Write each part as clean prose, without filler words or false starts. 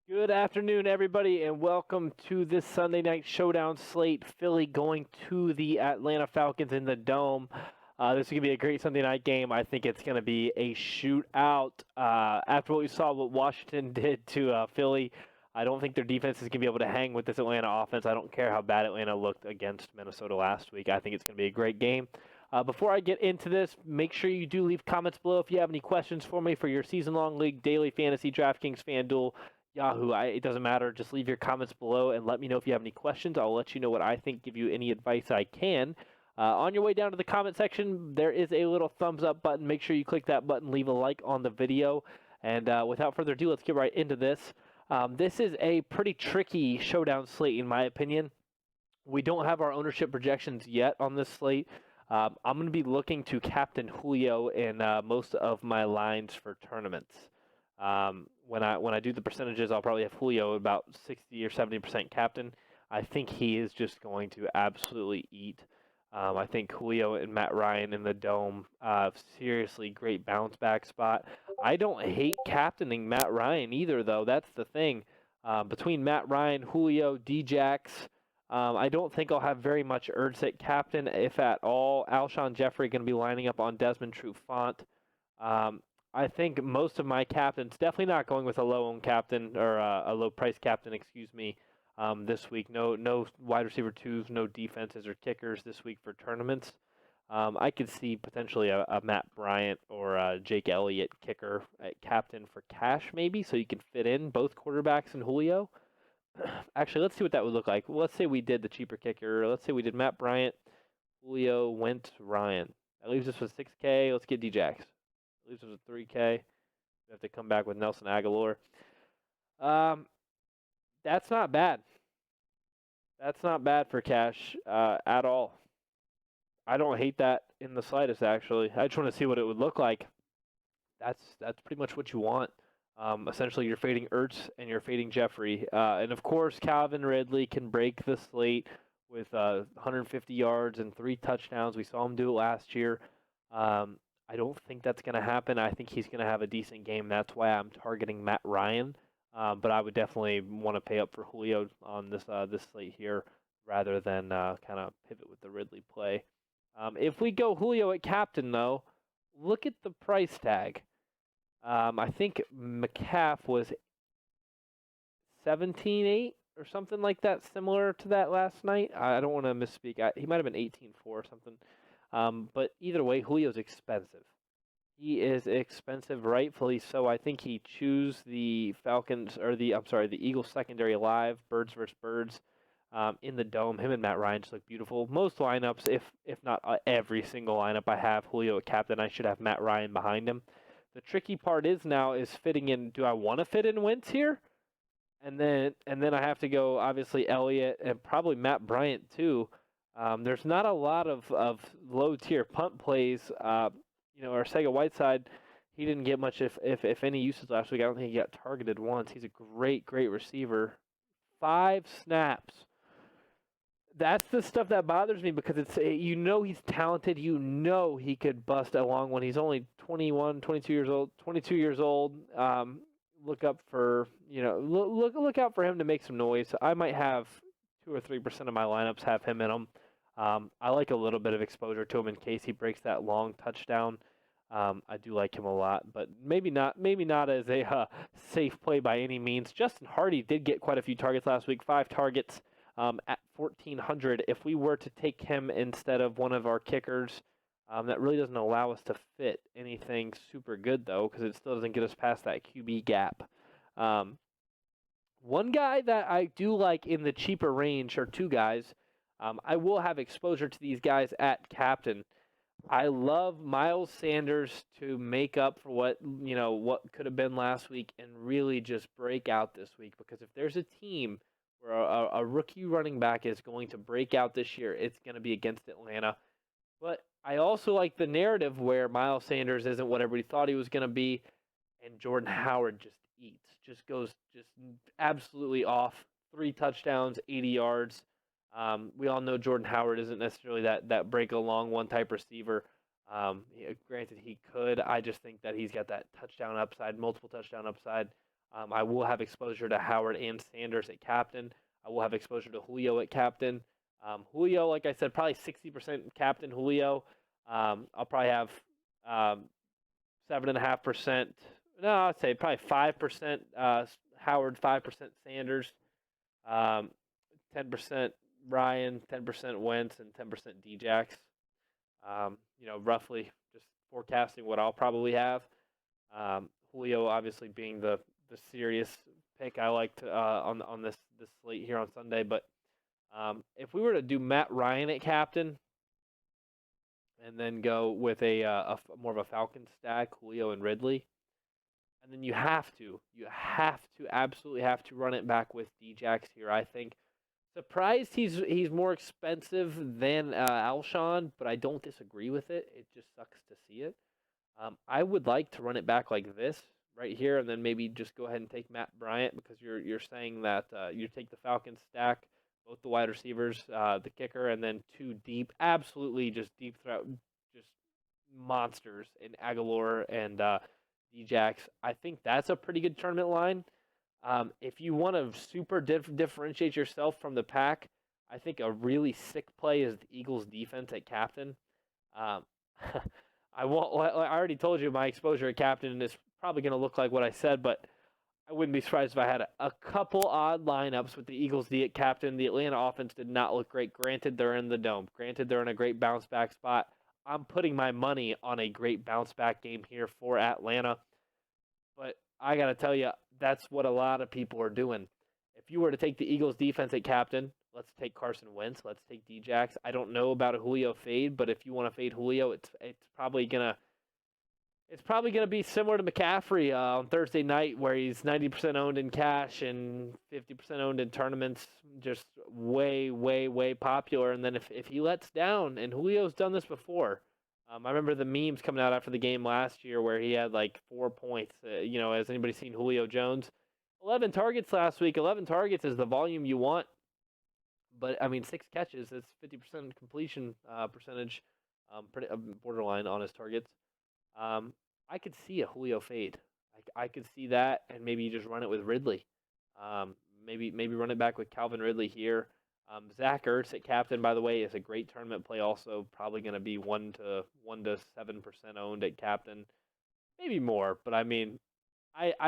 Good afternoon, everybody, and welcome to this Sunday night showdown slate. Philly going to the Atlanta Falcons in the Dome. This is going to be a great Sunday night game. I think it's going to be a shootout. After what we saw, what Washington did to Philly, I don't think their defense is going to be able to hang with this Atlanta offense. I don't care how bad Atlanta looked against Minnesota last week. I think it's going to be a great game. Before I get into this, make sure you do leave comments below if you have any questions for me for your season-long league, daily fantasy, DraftKings, FanDuel, Yahoo. It doesn't matter. Just leave your comments below and let me know if you have any questions. I'll let you know what I think, give you any advice I can. On your way down to the comment section, there is a little thumbs up button. Make sure you click that button, leave a like on the video. And without further ado, let's get right into this. This is a pretty tricky showdown slate, in my opinion. We don't have our ownership projections yet on this slate. I'm going to be looking to captain Julio in most of my lines for tournaments. When I do the percentages, I'll probably have Julio about 60 or 70% captain. I think he is just going to absolutely eat. I think Julio and Matt Ryan in the Dome, seriously great bounce back spot. I don't hate captaining Matt Ryan either, though. That's the thing. Between Matt Ryan, Julio, Djax, I don't think I'll have very much urge at captain, if at all. Alshon Jeffrey going to be lining up on Desmond Trufant. I think most of my captains, definitely not going with a low-owned captain or a low-price captain, excuse me, this week. No wide receiver twos, no defenses or kickers this week for tournaments. I could see potentially a Matt Bryant or a Jake Elliott kicker at captain for cash maybe, so you can fit in both quarterbacks and Julio. Actually, let's see what that would look like. Let's say we did the cheaper kicker. Let's say we did Matt Bryant, Julio, Wentz, Ryan. That leaves us with 6K. Let's get Djax. Leaves us with 3K. We have to come back with Nelson Aguilar. That's not bad. That's not bad for cash at all. I don't hate that in the slightest, actually. I just want to see what it would look like. That's pretty much what you want. Essentially, you're fading Ertz and you're fading Jeffrey. And, of course, Calvin Ridley can break the slate with 150 yards and 3 touchdowns. We saw him do it last year. I don't think that's going to happen. I think he's going to have a decent game. That's why I'm targeting Matt Ryan. But I would definitely want to pay up for Julio on this slate here rather than kind of pivot with the Ridley play. If we go Julio at captain, though, look at the price tag. I think McCaff was 17.8 or something like that, similar to that last night. I don't want to misspeak. He might have been 18.4 or something. But either way, Julio's expensive. He is expensive, rightfully so. I think he chews the Falcons or the Eagles secondary alive, birds versus birds, in the Dome. Him and Matt Ryan just look beautiful. Most lineups, if not every single lineup, I have Julio at captain. I should have Matt Ryan behind him. The tricky part is fitting in. Do I want to fit in Wentz here? And then I have to go obviously Elliott and probably Matt Bryant too. There's not a lot of low tier punt plays. Arcega Whiteside, he didn't get much if any usage last week. I don't think he got targeted once. He's a great receiver. 5 snaps. That's the stuff that bothers me because he's talented. He could bust a long one. He's only 21, 22 years old. 22 years old. Look up for look out for him to make some noise. I might have 2 or 3% of my lineups have him in them. I like a little bit of exposure to him in case he breaks that long touchdown. I do like him a lot, but maybe not as a safe play by any means. Justin Hardy did get quite a few targets last week, 5 targets at 1,400. If we were to take him instead of one of our kickers, that really doesn't allow us to fit anything super good, though, because it still doesn't get us past that QB gap. One guy that I do like in the cheaper range are 2 guys. I will have exposure to these guys at captain. I love Miles Sanders to make up for what could have been last week and really just break out this week. Because if there's a team where a rookie running back is going to break out this year, it's going to be against Atlanta. But I also like the narrative where Miles Sanders isn't what everybody thought he was going to be, and Jordan Howard just goes absolutely off. 3 touchdowns, 80 yards. We all know Jordan Howard isn't necessarily that break along one type receiver. Granted, he could. I just think that he's got that touchdown upside, multiple touchdown upside. I will have exposure to Howard and Sanders at captain. I will have exposure to Julio at captain. Julio, like I said, probably 60% captain Julio. I'll probably have 7.5%. No, I'd say probably 5% Howard, 5% Sanders, 10% Ryan, 10% Wentz, and 10% Djax. Roughly just forecasting what I'll probably have. Julio obviously being the serious pick I liked on this slate here on Sunday. But if we were to do Matt Ryan at captain and then go with a more of a Falcon stack, Julio and Ridley, and then you absolutely have to run it back with Djax here. I think surprised he's more expensive than Alshon, but I don't disagree with it. It just sucks to see it. I would like to run it back like this right here, and then maybe just go ahead and take Matt Bryant, because you're saying that you take the Falcons stack, both the wide receivers, the kicker, and then two deep, absolutely just deep throat, just monsters in Aguilar and Djax. I think that's a pretty good tournament line. If you want to super differentiate yourself from the pack, I think a really sick play is the Eagles' defense at captain. I already told you my exposure at captain is probably going to look like what I said, but I wouldn't be surprised if I had a couple odd lineups with the Eagles D at captain. The Atlanta offense did not look great. Granted, they're in the dome. Granted, they're in a great bounce back spot. I'm putting my money on a great bounce back game here for Atlanta. But I got to tell you, that's what a lot of people are doing. If you were to take the Eagles defense at captain, let's take Carson Wentz, let's take Djax. I don't know about a Julio fade, but if you want to fade Julio, it's probably gonna be similar to McCaffrey on Thursday night, where he's 90% owned in cash and 50% owned in tournaments, just way, way, way popular. And then if he lets down, and Julio's done this before. I remember the memes coming out after the game last year where he had like 4 points. Has anybody seen Julio Jones? 11 targets last week. 11 targets is the volume you want. But, 6 catches. That's 50% completion percentage. Pretty borderline on his targets. I could see a Julio fade. I could see that, and maybe you just run it with Ridley. Maybe run it back with Calvin Ridley here. Zach Ertz at captain, by the way, is a great tournament play. Also, probably going to be 1 to 7% owned at captain, maybe more. But I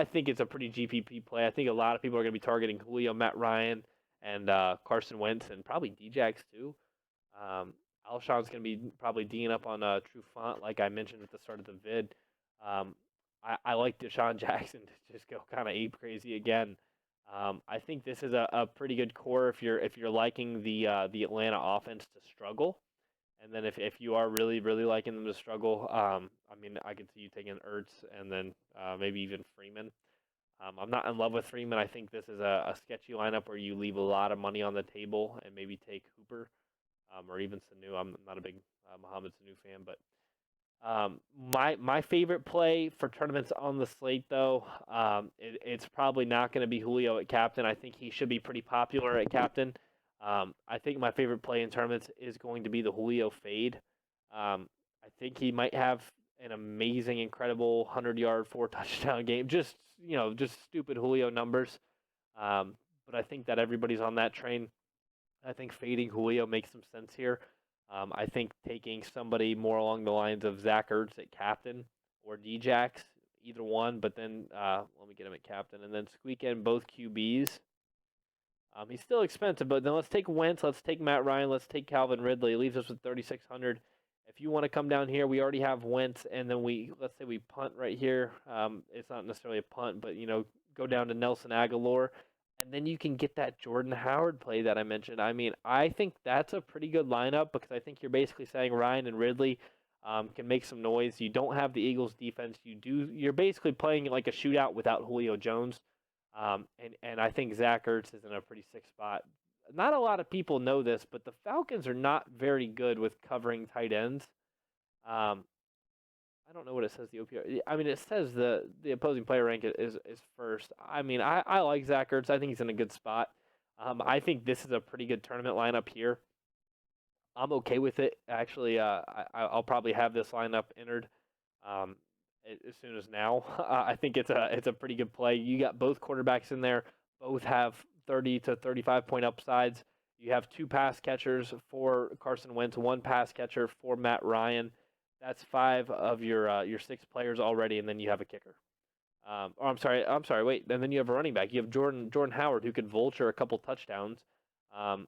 think it's a pretty GPP play. I think a lot of people are going to be targeting Julio, Matt Ryan, and Carson Wentz, and probably Djax too. Alshon's going to be probably D'ing up on True Font, like I mentioned at the start of the vid. I like Deshaun Jackson to just go kind of ape crazy again. I think this is a pretty good core if you're liking the Atlanta offense to struggle, and then if you are really liking them to struggle, I could see you taking Ertz and then maybe even Freeman. I'm not in love with Freeman. I think this is a sketchy lineup where you leave a lot of money on the table and maybe take Hooper or even Sanu. I'm not a big Mohamed Sanu fan, but my favorite play for tournaments on the slate, though, it's probably not going to be Julio at captain. I think he should be pretty popular at captain. I think my favorite play in tournaments is going to be the Julio fade. I think he might have an amazing, incredible 100-yard, 4-touchdown game. Just stupid Julio numbers. But I think that everybody's on that train. I think fading Julio makes some sense here. I think taking somebody more along the lines of Zach Ertz at captain or Djax, either one, but then let me get him at captain, and then squeak in both QBs. He's still expensive, but then let's take Wentz, let's take Matt Ryan, let's take Calvin Ridley. It leaves us with 3,600. If you want to come down here, we already have Wentz, and then let's say we punt right here. It's not necessarily a punt, but go down to Nelson Aguilar. And then you can get that Jordan Howard play that I mentioned. I think that's a pretty good lineup, because I think you're basically saying Ryan and Ridley can make some noise. You don't have the Eagles defense. You're basically playing like a shootout without Julio Jones. And I think Zach Ertz is in a pretty sick spot. Not a lot of people know this, but the Falcons are not very good with covering tight ends. I don't know what it says the OPR. It says the opposing player rank is first. I like Zach Ertz. I think he's in a good spot. I think this is a pretty good tournament lineup here. I'm okay with it. Actually, I'll probably have this lineup entered. as soon as now. I think it's a pretty good play. You got both quarterbacks in there. Both have 30 to 35 point upsides. You have 2 pass catchers for Carson Wentz, 1 pass catcher for Matt Ryan. That's 5 of your 6 players already, and then you have a kicker. I'm sorry. Wait, and then you have a running back. You have Jordan Howard, who could vulture a couple touchdowns. Um,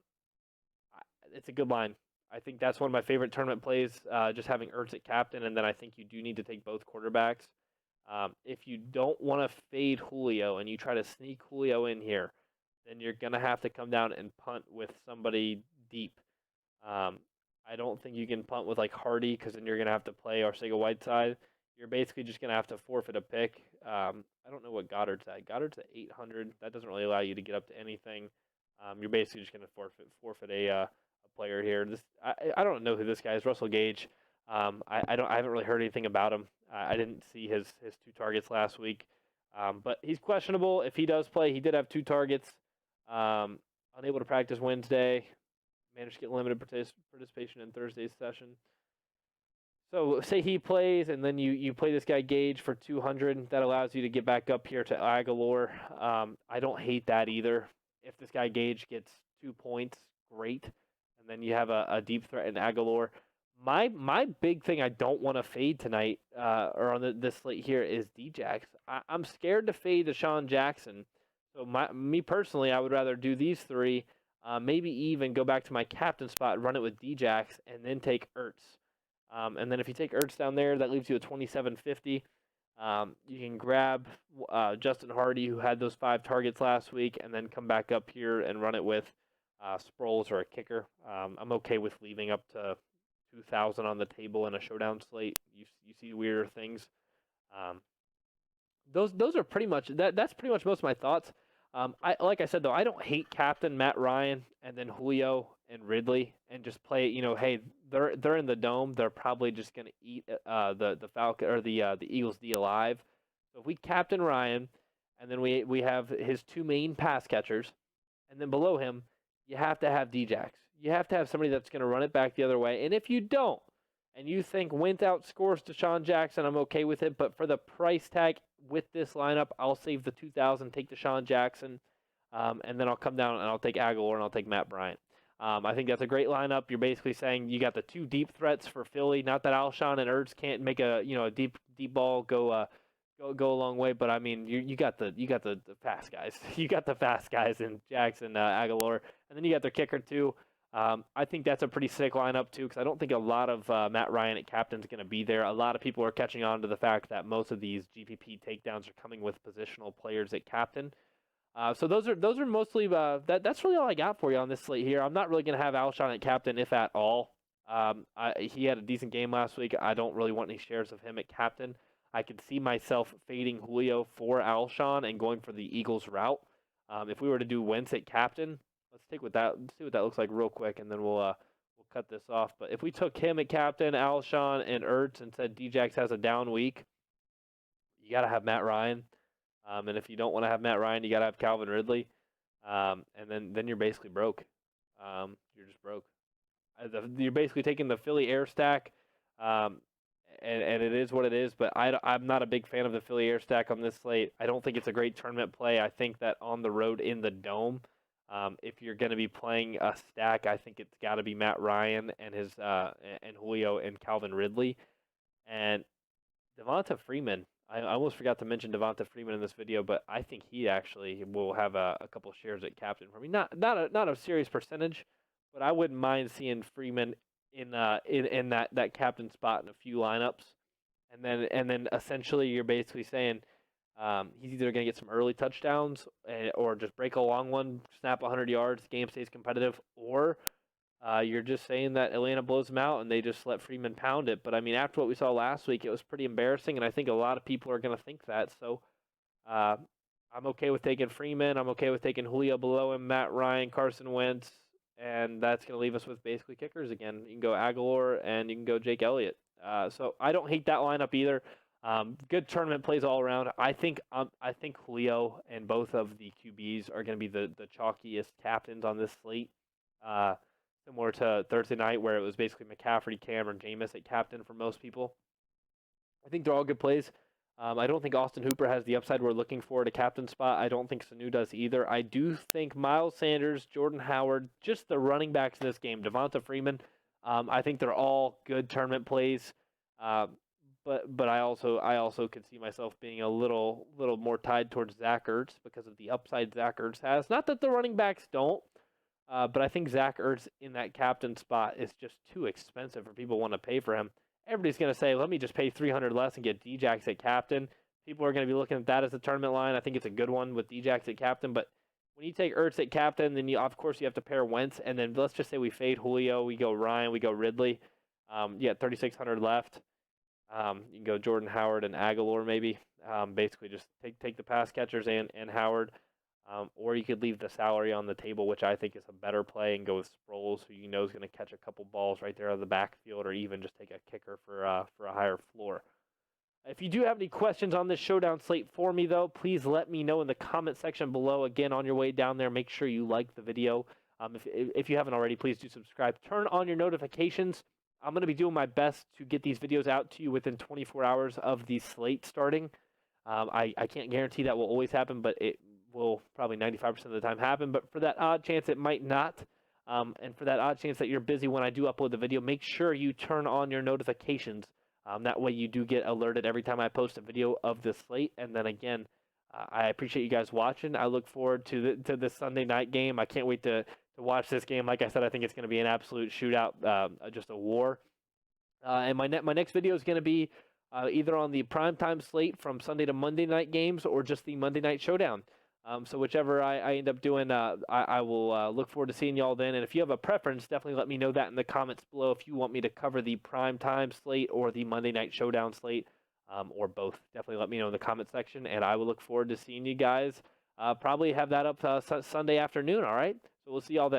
it's a good line. I think that's one of my favorite tournament plays. Just having Ertz at captain, and then I think you do need to take both quarterbacks. If you don't want to fade Julio and you try to sneak Julio in here, then you're gonna have to come down and punt with somebody deep. I don't think you can punt with like Hardy because then you're gonna have to play Arcega-Whiteside. You're basically just gonna have to forfeit a pick. I don't know what Goddard's at. Goddard's at 800. That doesn't really allow you to get up to anything. You're basically just gonna forfeit a player here. I don't know who this guy is. Russell Gage. I haven't really heard anything about him. I didn't see his 2 targets last week. But he's questionable. If he does play, he did have 2 targets. Unable to practice Wednesday. Managed to get limited participation in Thursday's session. So say he plays, and then you play this guy Gage for 200. That allows you to get back up here to Aguilar. I don't hate that either. If this guy Gage gets 2 points, great. And then you have a deep threat in Aguilar. My big thing I don't want to fade tonight, or on this slate here, is Djax. I'm scared to fade Deshaun Jackson. So me personally, I would rather do these 3, maybe even go back to my captain spot, run it with Djax, and then take Ertz. And then if you take Ertz down there, that leaves you a 2750. You can grab Justin Hardy, who had those 5 targets last week, and then come back up here and run it with Sproles or a kicker. I'm okay with leaving up to 2,000 on the table in a showdown slate. You see weirder things. Those are pretty much that's pretty much most of my thoughts. Like I said though, I don't hate captain Matt Ryan and then Julio and Ridley and just play it. Hey, they're in the dome. They're probably just gonna eat the Falcon or the Eagles D alive. So if we captain Ryan, and then we have his 2 main pass catchers, and then below him you have to have Djax. You have to have somebody that's going to run it back the other way. And if you don't, and you think Wentz outscores Deshaun Jackson, I'm okay with it. But for the price tag with this lineup, I'll save the 2,000, take Deshaun Jackson, and then I'll come down and I'll take Aguilar and I'll take Matt Bryant. I think that's a great lineup. You're basically saying you got the 2 deep threats for Philly. Not that Alshon and Ertz can't make a deep ball go a long way, but I mean you got the fast guys. You got the fast guys in Jackson, Aguilar, and then you got their kicker too. I think that's a pretty sick lineup too, because I don't think a lot of Matt Ryan at captain is going to be there. A lot of people are catching on to the fact that most of these GPP takedowns are coming with positional players at captain. So those are mostly that's really all I got for you on this slate here. I'm not really going to have Alshon at captain, if at all. He had a decent game last week. I don't really want any shares of him at captain. I could see myself fading Julio for Alshon and going for the Eagles route. If we were to do Wentz at captain, let's see what that looks like real quick, and then we'll cut this off. But if we took him at captain, Alshon and Ertz, and said Djax has a down week, you got to have Matt Ryan. And if you don't want to have Matt Ryan, you got to have Calvin Ridley. And then you're basically broke. You're just broke. You're basically taking the Philly air stack. And it is what it is, but I'm not a big fan of the Philly air stack on this slate. I don't think it's a great tournament play. I think that on the road in the Dome, if you're going to be playing a stack, I think it's got to be Matt Ryan and his and Julio and Calvin Ridley. And Devonta Freeman, I almost forgot to mention Devonta Freeman in this video, but I think he actually will have a couple shares at captain for me. Not a serious percentage, but I wouldn't mind seeing Freeman in that captain spot in a few lineups, and then essentially you're basically saying he's either going to get some early touchdowns or just break a long one, snap 100 yards, game stays competitive, or you're just saying that Atlanta blows him out and they just let Freeman pound it. But I mean, after what we saw last week, it was pretty embarrassing, and I think a lot of people are going to think that. So I'm okay with taking Freeman. I'm okay with taking Julio below him, Matt Ryan, Carson Wentz. And that's going to leave us with basically kickers again. You can go Aguilar and you can go Jake Elliott. So I don't hate that lineup either. Good tournament plays all around. I think Julio and both of the QBs are going to be the chalkiest captains on this slate. Similar to Thursday night where it was basically McCaffrey, Cameron, Jameis at captain for most people. I think they're all good plays. I don't think Austin Hooper has the upside we're looking for at a captain spot. I don't think Sanu does either. I do think Miles Sanders, Jordan Howard, just the running backs in this game, Devonta Freeman, I think they're all good tournament plays. Uh, but I also could see myself being a little more tied towards Zach Ertz because of the upside Zach Ertz has. Not that the running backs don't, but I think Zach Ertz in that captain spot is just too expensive for people who want to pay for him. Everybody's going to say, let me just pay $300 less and get Djax at captain. People are going to be looking at that as a tournament line. I think it's a good one with Djax at captain, but when you take Ertz at captain, then of course you have to pair Wentz, and then let's just say we fade Julio, we go Ryan, we go Ridley. 3,600 left. You can go Jordan Howard and Aguilar maybe. Basically just take the pass catchers and Howard. Or you could leave the salary on the table, which I think is a better play, and go with Sproles, who you know is going to catch a couple balls right there out of the backfield, or even just take a kicker for a higher floor. If you do have any questions on this showdown slate for me, though, please let me know in the comment section below. Again, on your way down there, make sure you like the video. If you haven't already, please do subscribe. Turn on your notifications. I'm going to be doing my best to get these videos out to you within 24 hours of the slate starting. I can't guarantee that will always happen, but it will probably 95% of the time happen. But for that odd chance it might not, and for that odd chance that you're busy when I do upload the video, make sure you turn on your notifications. That way you do get alerted every time I post a video of this slate. And then again, I appreciate you guys watching. I look forward to this Sunday night game. I can't wait to watch this game. Like I said, I think it's going to be an absolute shootout, just a war. And my next video is going to be either on the primetime slate from Sunday to Monday night games, or just the Monday night showdown. So whichever I end up doing, I will look forward to seeing y'all then. And if you have a preference, definitely let me know that in the comments below if you want me to cover the primetime slate or the Monday night showdown slate, or both. Definitely let me know in the comment section, and I will look forward to seeing you guys. Probably have that up Sunday afternoon, all right? So we'll see y'all then.